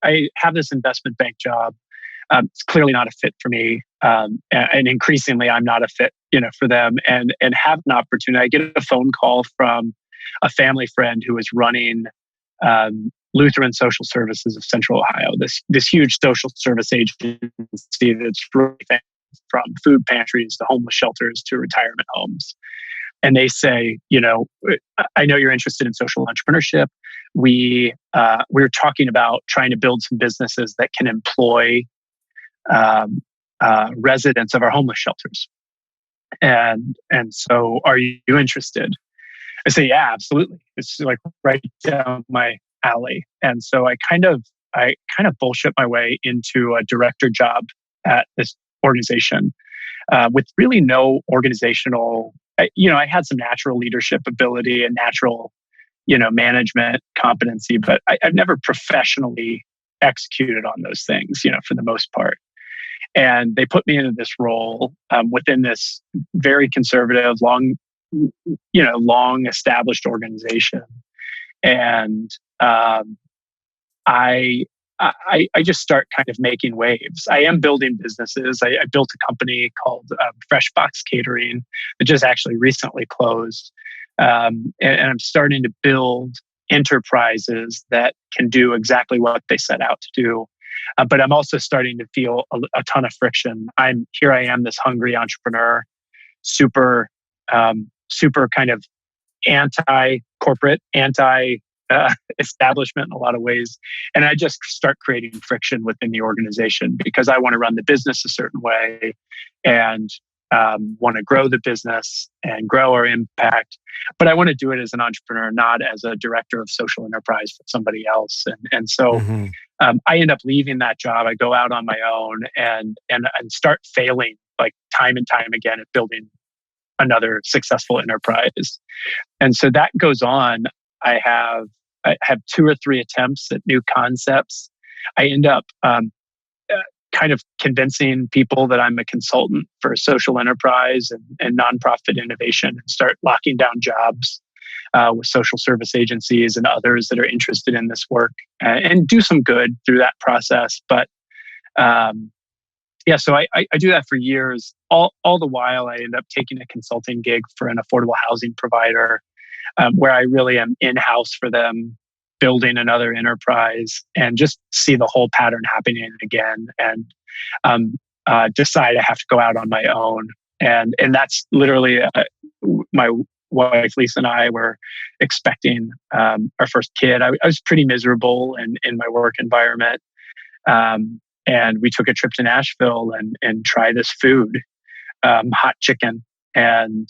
I have this investment bank job. It's clearly not a fit for me, and increasingly, I'm not a fit, for them. And have an opportunity. I get a phone call from a family friend who is running Lutheran Social Services of Central Ohio. This huge social service agency that's really famous, from food pantries to homeless shelters to retirement homes. And they say, I know you're interested in social entrepreneurship. We're talking about trying to build some businesses that can employ residents of our homeless shelters. And so, are you interested? I say, yeah, absolutely. It's like right down my alley. And so I kind of bullshit my way into a director job at this organization with really no organizational. I had some natural leadership ability and natural, management competency, but I've never professionally executed on those things, for the most part. And they put me into this role within this very conservative, long established organization. And I just start kind of making waves. I am building businesses. I built a company called Fresh Box Catering that just actually recently closed. And I'm starting to build enterprises that can do exactly what they set out to do. But I'm also starting to feel a ton of friction. I am, this hungry entrepreneur, super kind of anti-corporate, establishment in a lot of ways. And I just start creating friction within the organization because I want to run the business a certain way and want to grow the business and grow our impact. But I want to do it as an entrepreneur, not as a director of social enterprise for somebody else. And so I end up leaving that job. I go out on my own and start failing like time and time again at building another successful enterprise. And so that goes on. I have 2 or 3 attempts at new concepts. I end up kind of convincing people that I'm a consultant for social enterprise and nonprofit innovation, and start locking down jobs with social service agencies and others that are interested in this work, and do some good through that process. But so I do that for years. All the while, I end up taking a consulting gig for an affordable housing provider, where I really am in-house for them, building another enterprise, and just see the whole pattern happening again, and decide I have to go out on my own. And that's literally my wife Lisa and I were expecting our first kid. I was pretty miserable in my work environment, and we took a trip to Nashville and tried this food, Hot Chicken, and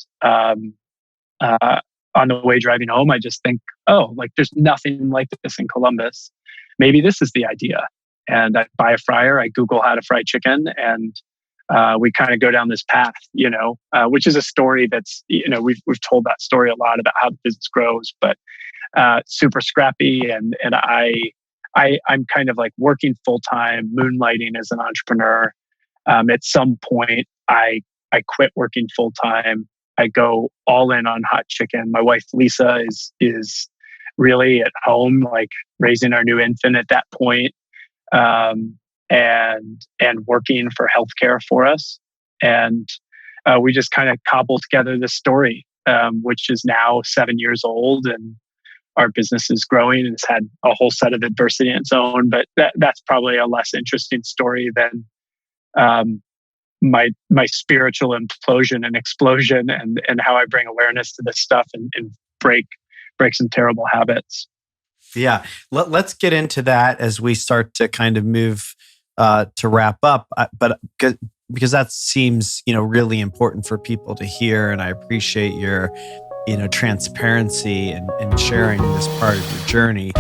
on the way driving home, I just think, there's nothing like this in Columbus. Maybe this is the idea. And I buy a fryer, I Google how to fry chicken, and we kind of go down this path, which is a story that's, we've told that story a lot about how the business grows, but super scrappy. And I'm kind of like working full time, moonlighting as an entrepreneur. At some point, I quit working full time. I go all in on Hot Chicken. My wife Lisa is really at home, like raising our new infant at that point, and working for healthcare for us. And we just kind of cobbled together this story, which is now 7 years old, and our business is growing and it's had a whole set of adversity in its own. But that's probably a less interesting story than my spiritual implosion and explosion, and how I bring awareness to this stuff and break some terrible habits. Yeah. Let's get into that as we start to kind of move to wrap up. But because that seems, really important for people to hear. And I appreciate your, transparency and sharing this part of your journey.